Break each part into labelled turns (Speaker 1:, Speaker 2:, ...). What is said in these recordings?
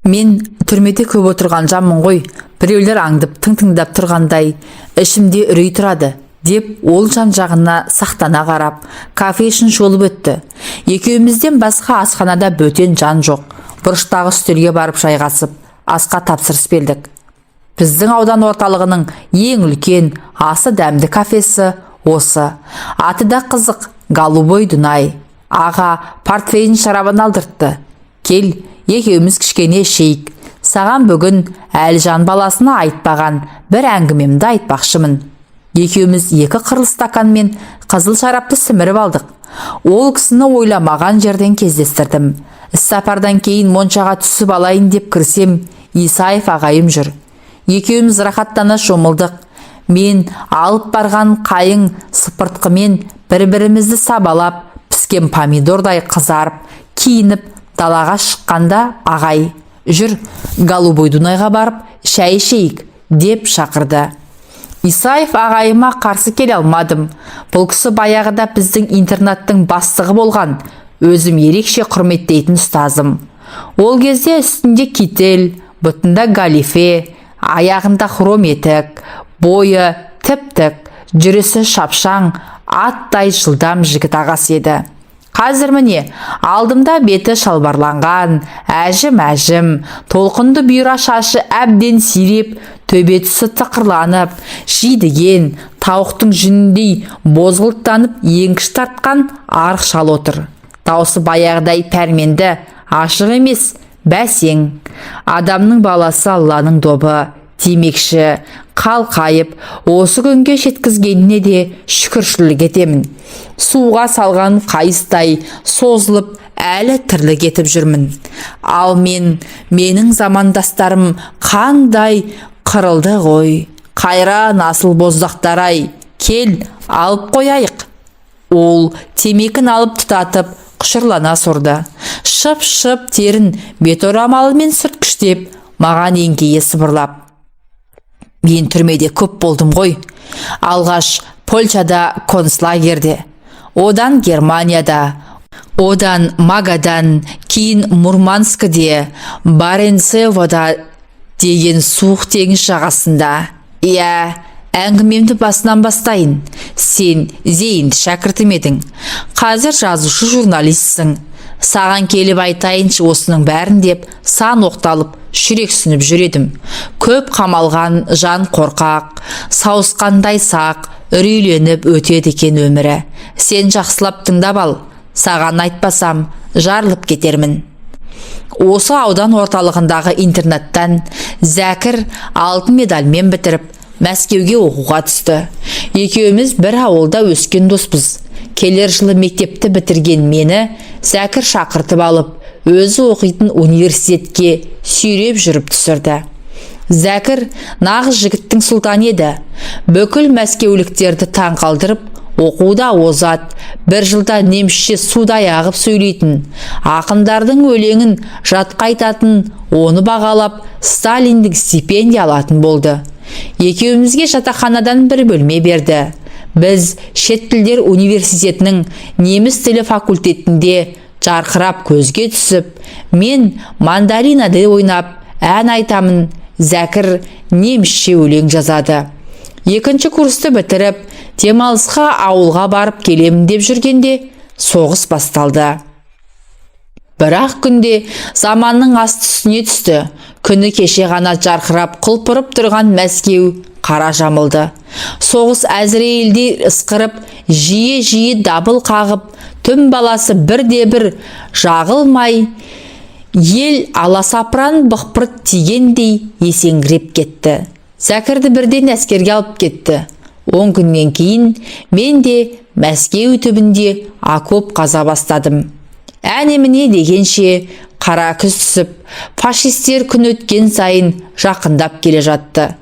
Speaker 1: Мен түрмеде көп отырған жанмын ғой, біреулер аңдып тыңдап тұрғандай, ішімде үрей тұрады, деп ол жан-жағына сақтана қарап, кафе ішін шолып өтті. Екеумізден басқа асханада бөтен жан жоқ. Бұрыштағы үстелге барып жайғасып, асқа тапсырыс бердік. Біздің аудан орталығының ең үлкен, асы дәмді кафесі осы. Аты да қызық, Голубой Дунай. Аға портфейін шарабын алдыртты. Кел, екеуміз кішкене ішейік. Саған бүгін Әлжан баласына айтпаған бір әңгімемді айтпақшымын. Екеуміз екі қырлы стаканмен қызыл шарапты сіміріп алдық. Ол кісіні ойламаған жерден кездестірдім. Іс-сапардан кейін моншаға түсіп алайын деп кірсем, Исаев ағайым жүр. Екеуміз рахаттана шомылдық. Мен алып барған қайың сыпыртқымен бір-бірімізді сабалап, піскен помидордай қызарып, киініп далаға шыққанда ағай, жүр, Голубой Дунайға барып шәй ішейік, деп шақырды. Исаев ағайыма қарсы келе алмадым. Бұл кісі баяғыда біздің интернаттың бастығы болған, өзім ерекше құрметтейтін ұстазым. Ол кезде үстінде китель, бұтында галифе, аяғында хром етік, бойы тіп-тік, жүрісі шапшаң, аттай жылдам жігіт ағасы еді. Қазір міне, алдымда беті шалбарланған, әжім-әжім, толқынды бұйра шашы әбден сиреп, төбе тұсы тықырланып, жидіген, тауықтың жүніндей бозғылттанып еңкіш тартқан арық шал отыр. Даусы баяғыдай пәрменді, ашық емес, бәсең. Адамның баласы Алланың добы, демекші, қалқайып, осы күнге жеткізгеніне де шүкіршілік етемін. Суға салған қайыстай созылып, әлі тірлік етіп жүрмін. Ал менің замандастарым қандай қырылды ғой. Қайран асыл боздақтар-ай, кел, алып қояйық. Ол темекін алып тұтатып, құшырлана сұрды. Шып-шып терін бет орамалымен сүрткіштеп, маған еңкейе сыбырлап. Мен түрмеде көп болдым ғой. Алғаш Польшада концлагерде, одан Германияда, одан Магадан, кейін Мурманскіде, Баренцевода деген суық теңіз жағасында. Иә, әңгімемді басынан бастайын. Сен Зейінді шәкіртім едің. Қазір жазушы журналистсің. Саған келіп айтайыншы осының бәрін деп сан оқталып, жүрексініп жүредім. Көп қамалған жан қорқақ, сауысқандай сақ, үрейленіп өтеді екен өмірі. Сен жақсылап тыңдап ал, саған айтпасам жарылып кетермін. Осы аудан орталығындағы интернаттан Зәкір алтын медальмен бітіріп, Мәскеуге оқуға түсті. Екеуміз бір ауылда өскен доспыз. Келер жылы мектепті бітірген мені Зәкір шақыртып алып, өзі оқитын университетке сүйреп жүріп түсірді. Зәкір нағыз жігіттің сұлтаны еді. Бүкіл мәскеуліктерді таң қалдырып, оқуда озат, бір жылда немісше судай ағып сөйлейтін, ақындардың өлеңін жатқа айтатын, оны бағалап Сталиндік стипендия алатын болды. Екеумізге жатақханадан бір бөлме берді. Біз шет тілдер университетінің неміс тілі факультетінде жарқырап көзге түсіп, мен мандаринада ойнап, ән айтамын, Зәкір немісше өлең жазады. Екінші курсты бітіріп, демалысқа ауылға барып келемін деп жүргенде соғыс басталды. Бірақ күнде заманның асты үстіне түсті. Күні кеше ғана жарқырап құлпырып тұрған Мәскеу қара жамылды. Соғыс Әзірейілде ысқырып, жиі-жиі дабыл қағып, түн баласы бірде-бір жағылмай, ел аласапыран бұқпырт тигендей есеңгіреп кетті. Зәкірді бірден әскерге алып кетті. 10 күннен кейін мен де Мәскеу түбінде окоп қаза бастадым. Әне-міне дегенше қара күз түсіп, фашистер күн өткен сайын жақындап келе жатты.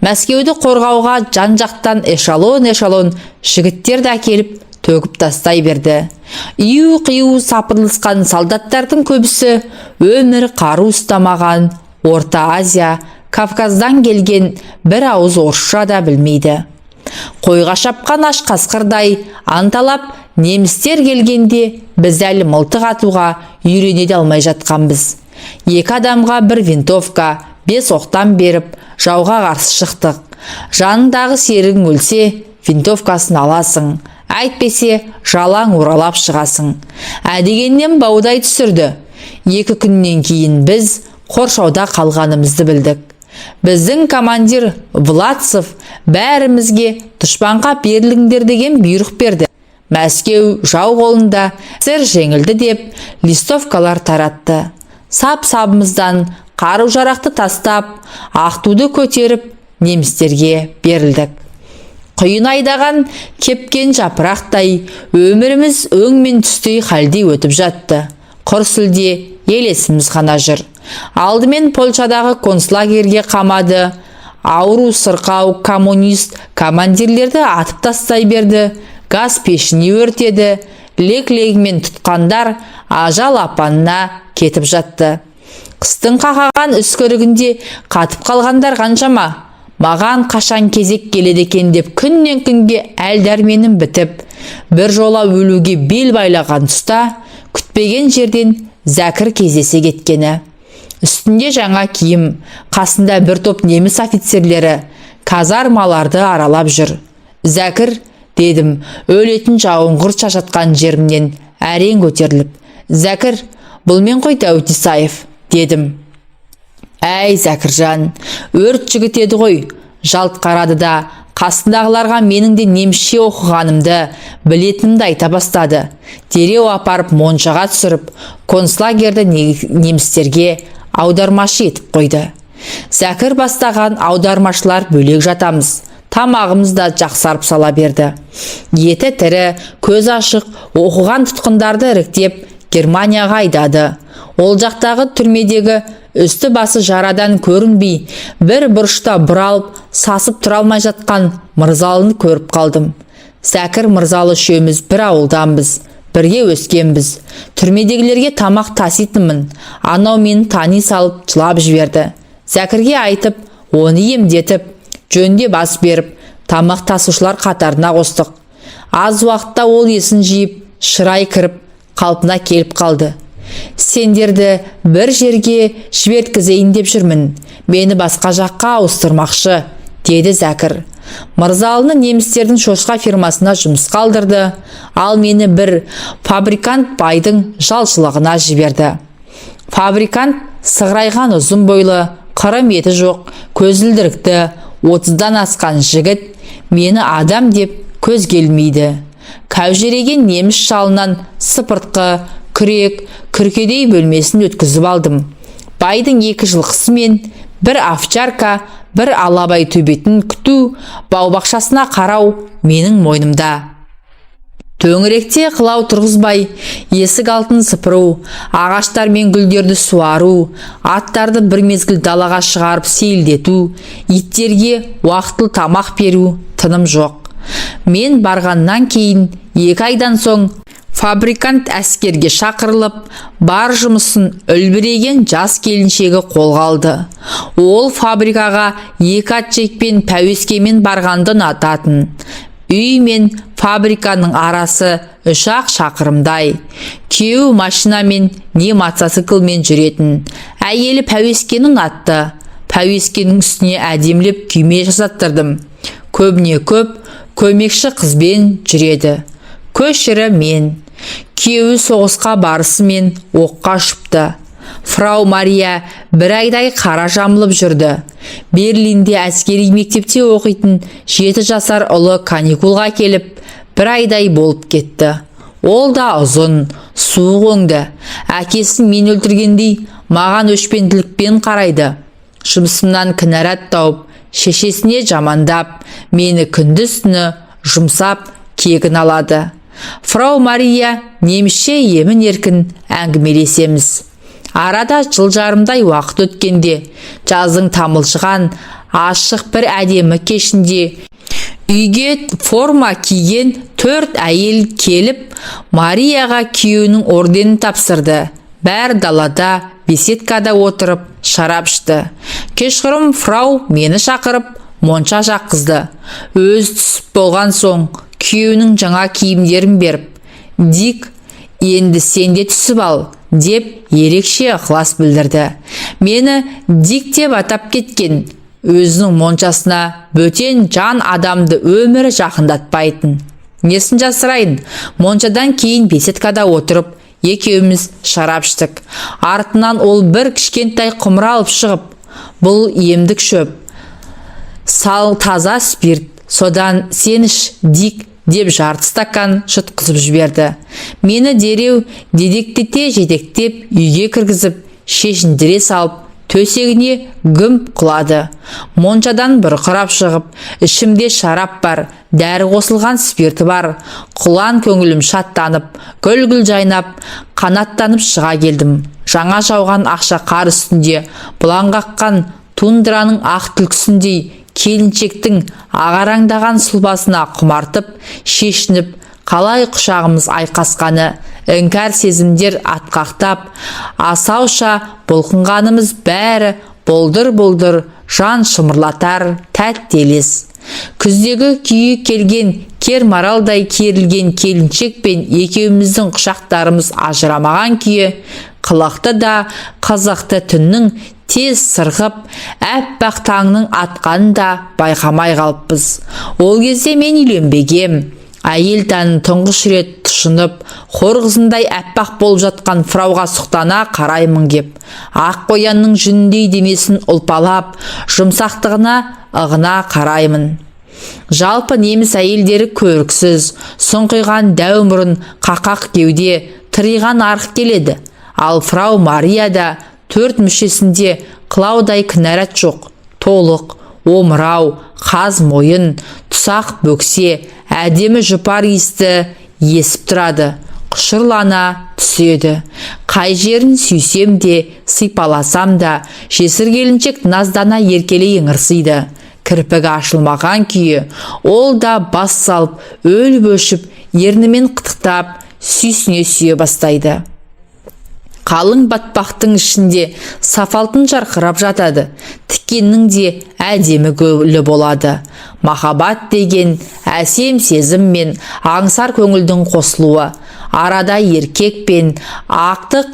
Speaker 1: Мәскеуді қорғауға жан-жақтан эшалон жігіттерді әкеліп төгіп тастай берді. Ию-қию сапырылысқан солдаттардың көбісі өмір қару ұстамаған, Орта Азия, Кавказдан келген, бір ауыз орысша да білмейді. Қойға шапқан аш қасқырдай анталап, немістер келгенде біз әлі мылтық атуға үйрене де алмай жатқанбыз. Екі адамға бір винтовка, 5 оқтан беріп, жауға қарсы шықтық. Жанындағы серігің өлсе, винтовкасын аласың. Әйтпесе, жалаң оралап шығасың. Әдегеннен баудай түсірді. 2 күннен кейін біз қоршауда қалғанымызды білдік. Біздің командир Владцев бәрімізге дұшпанға беріліңдер деген бұйрық берді. Мәскеу жау қолында, сыр жеңілді деп листовкалар таратты. Сап-сабымыздан қару-жарақты тастап, ақтуды көтеріп, немістерге берілдік. Құйын айдаған кепкен жапырақтай өміріміз өң мен түстей халде өтіп жатты. Құр сүлде елесіміз ғана жүр. Алдымен Польшадағы концлагерге қамады. Ауру, сырқау, коммунист командирлерді атып тастай берді. Газ пешіне өртеді. Лек-легімен тұтқандар ажал апанына кетіп жатты. Қыстың қақаған үскірігінде қатып қалғандар қаншама. Маған қашан кезек келеді екен деп күннен күнге әл дәрменім бітіп, бір жола өлуге бел байлаған тұста күтпеген жерден Зәкір кездесе кеткені. Үстінде жаңа киім, қасында бір топ неміс офицерлері казармаларды аралап жүр. Зәкір, дедім, өлетін жауыңғыр шашатқан жерімнен әрең көтеріліп. Зәкір, бұл мен ғой Дәуіт Исаев, дедім. Әй Зәкіржан, өрт жігіт еді ғой. Жалт қарады да, қасындағыларға менің де немісше оқығанымды, білетінімді айта бастады. Дереу апарып моншаға түсіріп, концлагерді немістерге аудармашы етіп қойды. Зәкір бастаған аудармашылар бөлек жатамыз. Тамағымыз да жақсарып сала берді. Еті тірі, көз ашық, оқыған тұтқындарды іріктеп Германияға айдады. Ол жақтағы түрмедегі үсті басы жарадан көрінбей, бір бұрышта бұралып, сасып тұра алмай жатқан Мырзалыны көріп қалдым. Зәкір Мырзалы үшеуміз бір ауылданбыз, бірге өскенбіз. Түрмедегілерге тамақ таситынмын. Анау мені тани салып жылап жіберді. Зәкірге айтып, оны емдетіп, жөнде бас беріп, тамақ тасушылар қатарына қостық. Аз уақытта ол есін жиып, шырай кіріп, қалпына келіп қалды. Сендерді бір жерге жіберткізейін деп жүрмін. Мені басқа жаққа ауыстырмақшы, деді Зәкір. Мырзалыны немістердің шошқа фирмасына жұмыс қалдырды, ал мені бір фабрикант байдың жалшылығына жіберді. Фабрикант сығырайған ұзын бойлы, қырым еті жоқ, көзілдірікті, 30-дан асқан жігіт мені адам деп көз келмейді. Кәужереген неміс шалынан сыпыртқы, күрек, күркедей бөлмесін өткізіп алдым. Байдың 2 жылқысы мен бір овчарка, бір алабай төбетін күту, бау-бақшасына қарау менің мойнымда. Төңіректе қылау тұрғызбай, есік алтын сыпыру, ағаштар мен гүлдерді суару, аттарды бір мезгіл далаға шығарып сейілдету, иттерге уақытылы тамақ беру тыным жоқ. Мен барғаннан кейін 2 айдан соң фабрикант әскерге шақырылып, бар жұмысын үлбіреген жас келіншегі қолға алды. Ол фабрикаға 2 ат жекпен пәуескемен барғанды ұнататын. Үй мен фабриканың арасы 3-ақ шақырымдай. Күйеуі машинамен не мотоциклмен жүретін. Әйелі пәуескені ұнатты. Пәуескенің үстіне әдемлеп күйме жасаттырдым. Көбіне көп көмекші қызбен жүреді. Көшірі мен. Күйеуі соғысқа барысымен оққа ұшыпты. Фрау Мария 1 айдай қара жамылып жүрді. Берлинде әскери мектепте оқитын 7 жасар ұлы каникулға келіп, 1 айдай болып кетті. Ол да ұзын, суық өңді. Әкесін мен өлтіргендей маған өшпенділікпен қарайды. Жұмысымнан кінәрат тауып, шешесіне жамандап, мені күндіз-түні жұмсап кегін алады. Фрау Мария немісше емін-еркін әңгімелесеміз. Арада жыл жарымдай уақыт өткенде, жаздың тамылжыған ашық бір әдемі кешінде үйге форма киген 4 әйел келіп, Марияға күйеуінің орденін тапсырды. Бәр далада беседкада отырып шарап ішті. Кешқұрым фрау мені шақырып монша жаққызды. Өз түсіп болған соң күйеуінің жаңа киімдерін беріп, Дик, енді сен де түсіп ал, деп ерекше ықылас білдірді. Мені Дик деп атап кеткен. Өзінің моншасына бөтен жан адамды өмірі жақындатпайтын. Несін жасырайын, моншадан кейін беседкада отырып, екеуміз шарап іштік. Артынан ол бір кішкентай құмыра алып шығып, бұл емдік шөп, сал таза спирт, содан сен іш, Дик, деп жарты стакан жұтқызып жіберді. Мені дереу дедектете жетектеп үйге кіргізіп, шешіндіре салып, төсегіне гүмп құлады. Моншадан бұрқырап шығып, ішімде шарап бар, дәрі қосылған спирті бар. Құлан көңілім шаттанып, гүл-гүл жайнап, қанаттанып шыға келдім. Жаңа жауған ақша қар үстінде, бұлан қаққан тундраның ақ түлкісіндей, келіншектің ағараңдаған сұлбасына құмартып, шешініп, қалай құшағымыз айқасқаны, іңкәр сезімдер атқақтап, асауша бұлқынғанымыз бәрі болдыр-болдыр жан шымырлатар тәттелес. Күздегі күйі келген кер маралдай керілген келіншек пен екеуміздің құшақтарымыз ажырамаған күйі, қылықты да қызықты түннің тез сырғып, әппақ таңның атқанын да байқамай қалыппыз. Ол кезде мен үйленбегем. Әйел тәнін тұңғыш рет тұшынып, хор қызындай әппақ болып жатқан фрауға сұқтана қараймын кеп. Ақ қоянның жүніндей денесін ұлпалап, жұмсақтығына ығына қараймын. Жалпы неміс әйелдері көріксіз, сұңқиған дәу мұрын, қақақ кеуде, тыриған арық келеді. Ал фрау Марияда 4 мүшесінде қылаудай кінәрат жоқ. Толық, омырау, қаз мойын, тұсақ бөксе, әдемі жұпар иісті есіп тұрады. Құшырлана түседі. Қай жерін сүйсем де, сипаласам да, жесір келіншек наздана еркелей ыңырсиды. Кірпігі ашылмаған күйі, ол да бас салып, өліп өшіп, ернімен қытықтап, сүйсіне сүйе бастайды. Қалың батпақтың ішінде сафалтын жарқырап жатады. Тікеннің де әдемі гүлі болады. Махаббат деген әсем сезім мен аңсар көңілдің қосылуы. Арада еркек пен ақтық